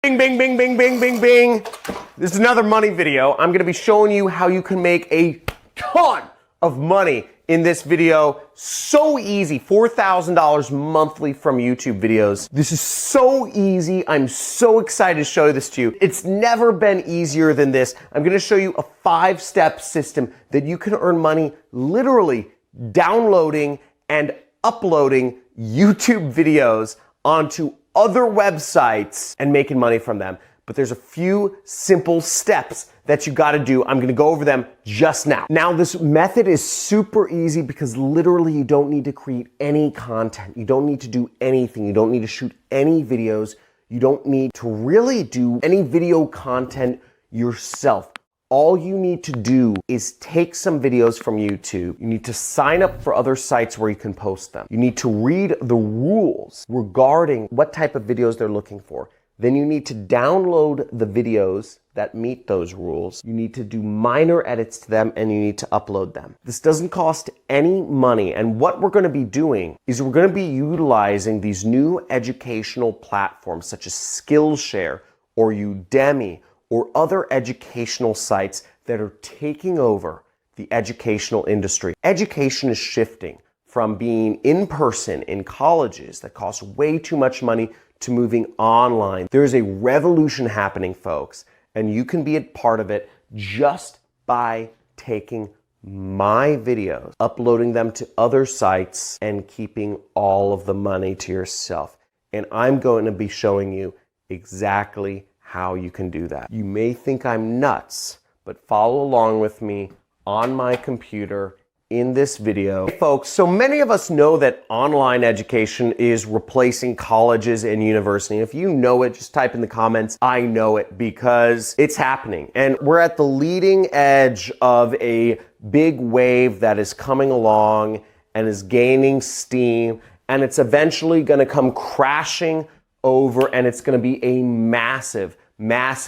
Bing, bing, bing, bing, bing, bing, bing. This is another money video. I'm gonna be showing you how you can make a ton of money in this video. So easy, $4,000 monthly from YouTube videos. This is so easy. I'm so excited to show this to you. It's never been easier than this. I'm gonna show you a 5-step system that you can earn money literally downloading and uploading YouTube videos onto other websites and making money from them. But there's a few simple steps that you gotta do. I'm gonna go over them just now. Now, this method is super easy because literally you don't need to create any content. You don't need to do anything. You don't need to shoot any videos. You don't need to really do any video content yourself. All you need to do is take some videos from YouTube. You need to sign up for other sites where you can post them. You need to read the rules regarding what type of videos they're looking for. Then you need to download the videos that meet those rules. You need to do minor edits to them and you need to upload them. This doesn't cost any money. And what we're gonna be doing is we're gonna be utilizing these new educational platforms such as Skillshare or Udemy or other educational sites that are taking over the educational industry. Education is shifting from being in person in colleges that cost way too much money to moving online. There's a revolution happening, folks, and you can be a part of it just by taking my videos, uploading them to other sites, and keeping all of the money to yourself. And I'm going to be showing you exactly how you can do that. You may think I'm nuts, but follow along with me on my computer in this video. Hey folks, so many of us know that online education is replacing colleges and university. If you know it, just type in the comments, I know it, because it's happening. And we're at the leading edge of a big wave that is coming along and is gaining steam, and it's eventually gonna come crashing over, and it's gonna be a massive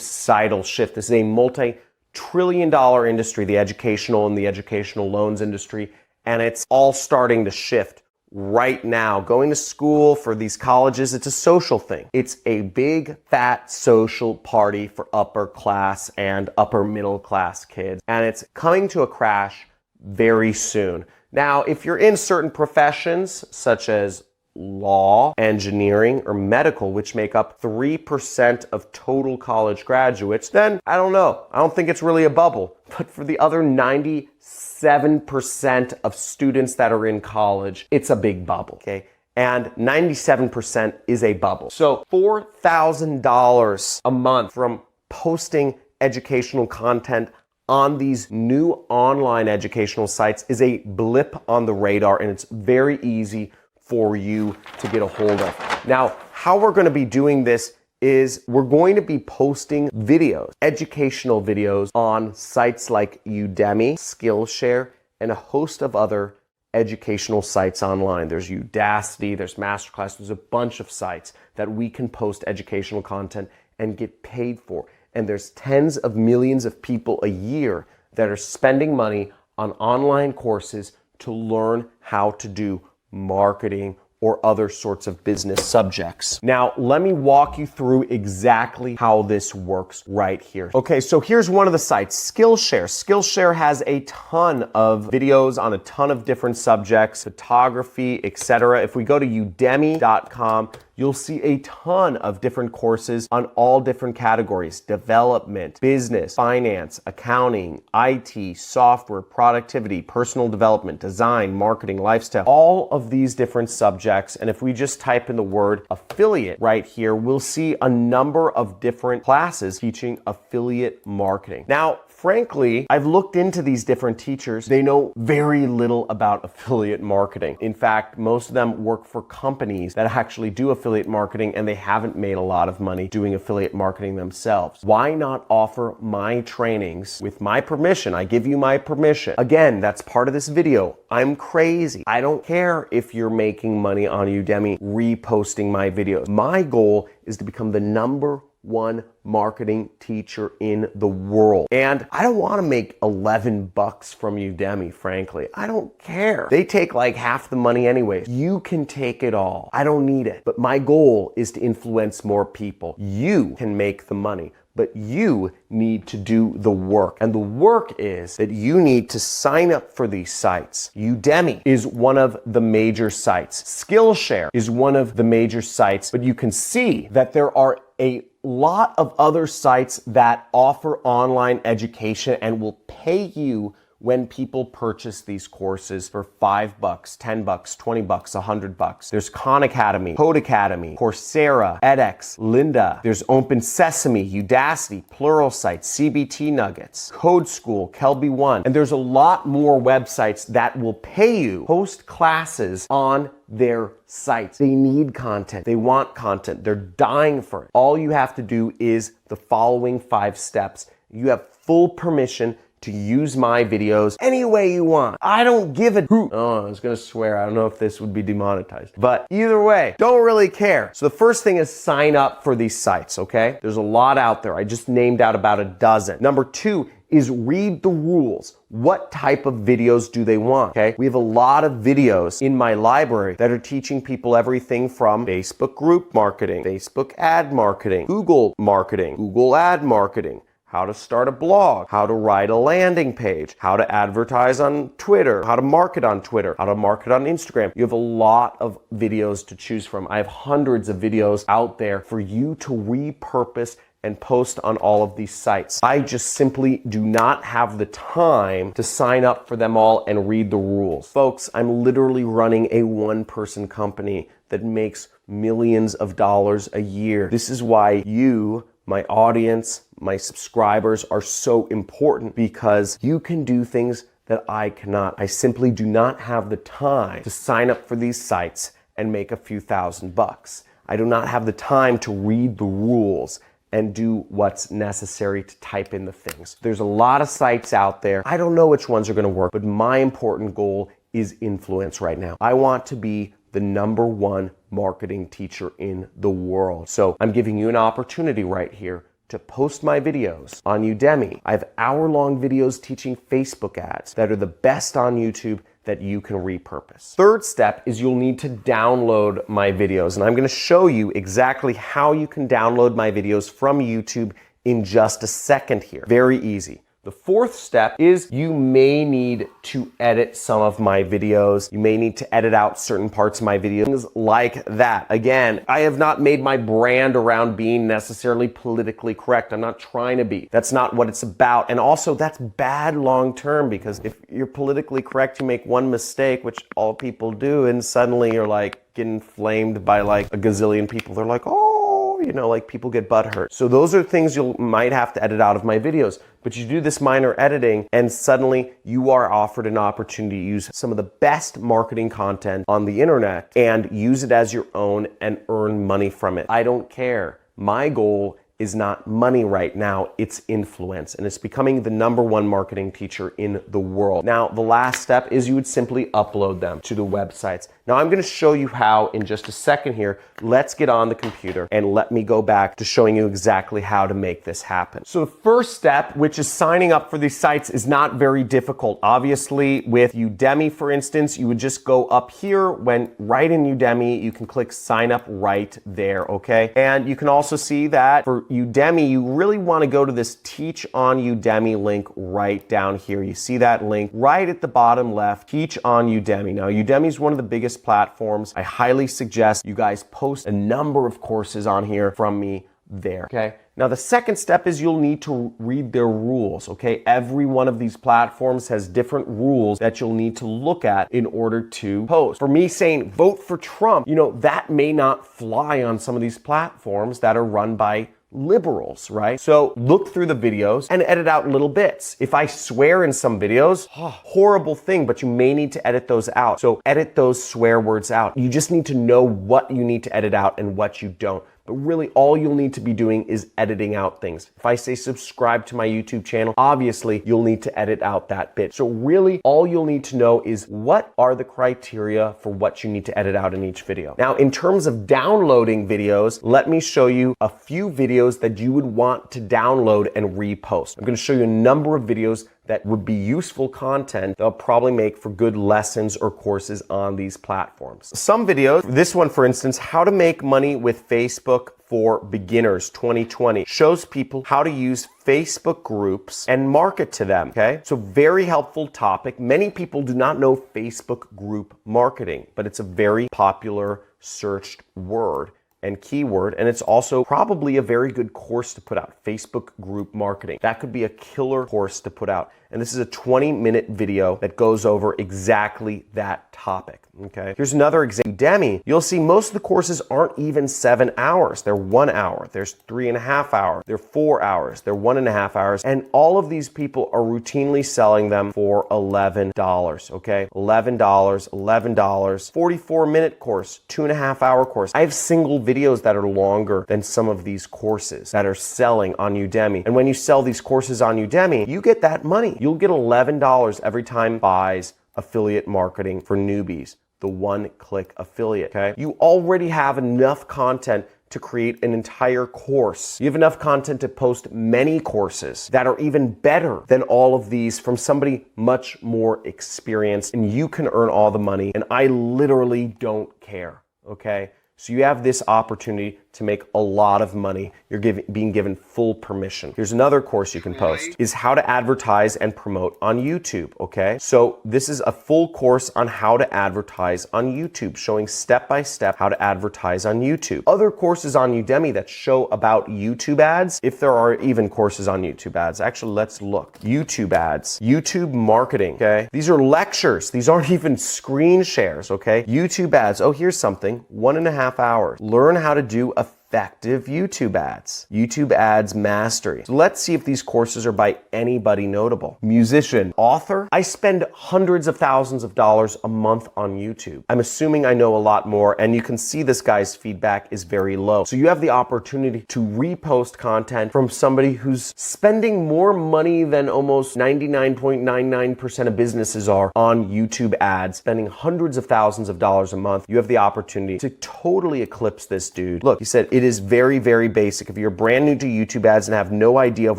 societal shift. This is a multi-trillion-dollar industry, the educational and the educational loans industry, and it's all starting to shift right now. Going to school for these colleges, it's a social thing. It's a big, fat social party for upper class and upper middle class kids, and it's coming to a crash very soon. Now, if you're in certain professions, such as law, engineering, or medical, which make up 3% of total college graduates, then I don't know. I don't think it's really a bubble. But for the other 97% of students that are in college, it's a big bubble, okay? And 97% is a bubble. So $4,000 a month from posting educational content on these new online educational sites is a blip on the radar, and it's very easy for you to get a hold of. Now, how we're going to be doing this is we're going to be posting videos, educational videos, on sites like Udemy, Skillshare, and a host of other educational sites online. There's Udacity, there's Masterclass, there's a bunch of sites that we can post educational content and get paid for. And there's tens of millions of people a year that are spending money on online courses to learn how to do marketing or other sorts of business subjects. Now, let me walk you through exactly how this works right here. Okay, so here's one of the sites, Skillshare. Skillshare has a ton of videos on a ton of different subjects, photography, etc. If we go to udemy.com, you'll see a ton of different courses on all different categories: development, business, finance, accounting, IT, software, productivity, personal development, design, marketing, lifestyle, all of these different subjects. And if we just type in the word affiliate right here, we'll see a number of different classes teaching affiliate marketing. Now, frankly, I've looked into these different teachers. They know very little about affiliate marketing. In fact, most of them work for companies that actually do affiliate marketing, and they haven't made a lot of money doing affiliate marketing themselves. Why not offer my trainings with my permission? I give you my permission. Again, that's part of this video. I'm crazy. I don't care if you're making money on Udemy reposting my videos. My goal is to become the number one marketing teacher in the world. And I don't want to make 11 bucks from Udemy, frankly. I don't care. They take like half the money anyways. You can take it all. I don't need it. But my goal is to influence more people. You can make the money, but you need to do the work. And the work is that you need to sign up for these sites. Udemy is one of the major sites. Skillshare is one of the major sites, but you can see that there are a lot of other sites that offer online education and will pay you when people purchase these courses for $5, $10, $20, $100. There's Khan Academy, Code Academy, Coursera, edX, Lynda. There's Open Sesame, Udacity, Pluralsight, CBT Nuggets, Code School, Kelby One. And there's a lot more websites that will pay you post classes on their sites. They need content. They want content. They're dying for it. All you have to do is the following 5 steps. You have full permission to use my videos any way you want. I don't give a hoot. Oh, I was gonna swear. I don't know if this would be demonetized. But either way, don't really care. So the first thing is sign up for these sites, okay? There's a lot out there. I just named out about a dozen. Number 2 is read the rules. What type of videos do they want, okay? We have a lot of videos in my library that are teaching people everything from Facebook group marketing, Facebook ad marketing, Google marketing, Google ad marketing, how to start a blog, how to write a landing page, how to advertise on Twitter, how to market on Twitter, how to market on Instagram. You have a lot of videos to choose from. I have hundreds of videos out there for you to repurpose and post on all of these sites. I just simply do not have the time to sign up for them all and read the rules. Folks, I'm literally running a one-person company that makes millions of dollars a year. This is why you, my audience, my subscribers are so important, because you can do things that I cannot. I simply do not have the time to sign up for these sites and make a few $1,000s. I do not have the time to read the rules and do what's necessary to type in the things. There's a lot of sites out there. I don't know which ones are gonna work, but my important goal is influence right now. I want to be the #1 marketing teacher in the world. So I'm giving you an opportunity right here to post my videos on Udemy. I have hour-long videos teaching Facebook ads that are the best on YouTube that you can repurpose. Third step is you'll need to download my videos, and I'm gonna show you exactly how you can download my videos from YouTube in just a second here. Very easy. The fourth step is you may need to edit some of my videos. You may need to edit out certain parts of my videos like that. Again, I have not made my brand around being necessarily politically correct. I'm not trying to be. That's not what it's about. And also, that's bad long term, because if you're politically correct, you make one mistake, which all people do, and suddenly you're like getting flamed by like a gazillion people. They're like, oh, you know, like people get butthurt. So those are things you might have to edit out of my videos. But you do this minor editing and suddenly you are offered an opportunity to use some of the best marketing content on the internet and use it as your own and earn money from it. I don't care. My goal is not money right now, it's influence, and it's becoming the #1 marketing teacher in the world. Now, the last step is you would simply upload them to the websites. Now, I'm gonna show you how in just a second here. Let's get on the computer and let me go back to showing you exactly how to make this happen. So the first step, which is signing up for these sites, is not very difficult. Obviously, with Udemy, for instance, you would just go up here when right in Udemy, you can click sign up right there, okay? And you can also see that for Udemy, you really want to go to this Teach on Udemy link right down here. You see that link right at the bottom left, Teach on Udemy. Now, Udemy is one of the biggest platforms. I highly suggest you guys post a number of courses on here from me there, okay? Now, the second step is you'll need to read their rules, okay? Every one of these platforms has different rules that you'll need to look at in order to post. For me saying vote for Trump, you know, that may not fly on some of these platforms that are run by liberals, right? So look through the videos and edit out little bits. If I swear in some videos, horrible thing, but you may need to edit those out. So edit those swear words out. You just need to know what you need to edit out and what you don't. But really, all you'll need to be doing is editing out things. If I say subscribe to my YouTube channel, obviously you'll need to edit out that bit. So really, all you'll need to know is what are the criteria for what you need to edit out in each video. Now, in terms of downloading videos, let me show you a few videos that you would want to download and repost. I'm going to show you a number of videos that would be useful content they'll probably make for good lessons or courses on these platforms. Some videos, this one for instance, how to make money with Facebook for beginners 2020, shows people how to use Facebook groups and market to them, okay? So very helpful topic. Many people do not know Facebook group marketing, but it's a very popular searched word and keyword, and it's also probably a very good course to put out, Facebook group marketing. That could be a killer course to put out. And this is a 20-minute video that goes over exactly that topic, okay? Here's another example. Udemy, you'll see most of the courses aren't even 7 hours. They're 1 hour. There's 3.5 hours. They're 4 hours. They're 1.5 hours. And all of these people are routinely selling them for $11, okay? $11, $11, 44-minute course, 2.5 hour course. I have single videos that are longer than some of these courses that are selling on Udemy. And when you sell these courses on Udemy, you get that money. You'll get $11 every time buys affiliate marketing for newbies, the one-click affiliate, okay? You already have enough content to create an entire course. You have enough content to post many courses that are even better than all of these from somebody much more experienced, and you can earn all the money, and I literally don't care, okay? So you have this opportunity to make a lot of money. You're being given full permission. Here's another course you can post, is how to advertise and promote on YouTube, okay? So this is a full course on how to advertise on YouTube, showing step-by-step how to advertise on YouTube. Other courses on Udemy that show about YouTube ads, if there are even courses on YouTube ads. Actually, let's look. YouTube ads, YouTube marketing, okay? These are lectures. These aren't even screen shares, okay? YouTube ads, oh, here's something, 1.5 hours. Learn how to do effective YouTube ads. YouTube ads mastery. So let's see if these courses are by anybody notable. Musician, author. I spend hundreds of thousands of dollars a month on YouTube. I'm assuming I know a lot more, and you can see this guy's feedback is very low. So you have the opportunity to repost content from somebody who's spending more money than almost 99.99% of businesses are on YouTube ads, spending hundreds of thousands of dollars a month. You have the opportunity to totally eclipse this dude. Look, he said, it is very, very basic. If you're brand new to YouTube ads and have no idea of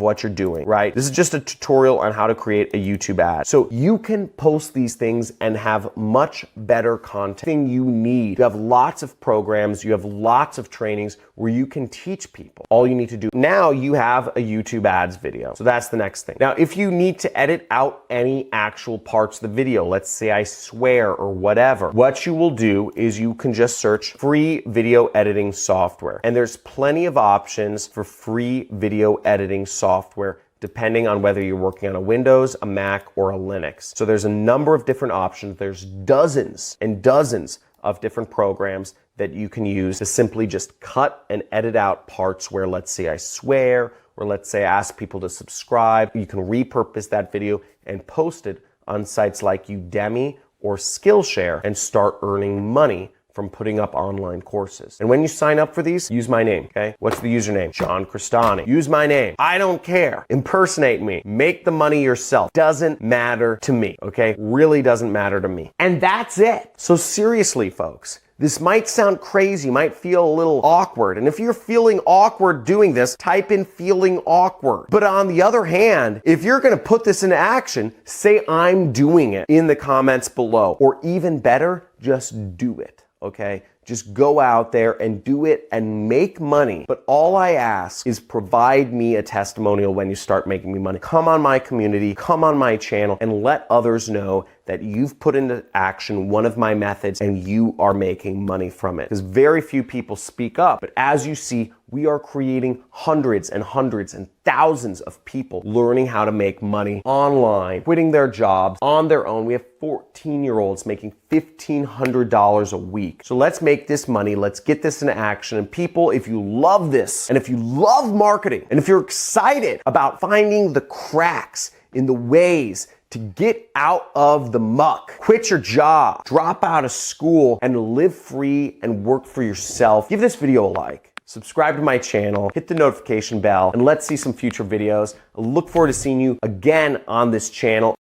what you're doing, right? This is just a tutorial on how to create a YouTube ad. So you can post these things and have much better content you need. You have lots of programs, you have lots of trainings where you can teach people. All you need to do, now you have a YouTube ads video. So that's the next thing. Now, if you need to edit out any actual parts of the video, let's say I swear or whatever, what you will do is you can just search free video editing software. And there's plenty of options for free video editing software depending on whether you're working on a Windows, a Mac, or a Linux. So there's a number of different options. There's dozens and dozens of different programs that you can use to simply just cut and edit out parts where, let's say I swear, or let's say I ask people to subscribe. You can repurpose that video and post it on sites like Udemy or Skillshare and start earning money from putting up online courses. And when you sign up for these, use my name, okay? What's the username? John Crestani. Use my name. I don't care. Impersonate me. Make the money yourself. Doesn't matter to me, okay? Really doesn't matter to me. And that's it. So seriously, folks, this might sound crazy, might feel a little awkward. And if you're feeling awkward doing this, type in feeling awkward. But on the other hand, if you're gonna put this into action, say I'm doing it in the comments below. Or even better, just do it. Okay? Just go out there and do it and make money. But all I ask is provide me a testimonial when you start making me money. Come on my community, come on my channel, and let others know that you've put into action one of my methods and you are making money from it. Because very few people speak up. But as you see, we are creating hundreds and hundreds and thousands of people learning how to make money online, quitting their jobs on their own. We have 14-year-olds making $1,500 a week. So let's make this money. Let's get this into action. And people, if you love this, and if you love marketing, and if you're excited about finding the cracks in the ways to get out of the muck, quit your job, drop out of school, and live free and work for yourself, give this video a like. subscribe to my channel, hit the notification bell, and let's see some future videos. I look forward to seeing you again on this channel.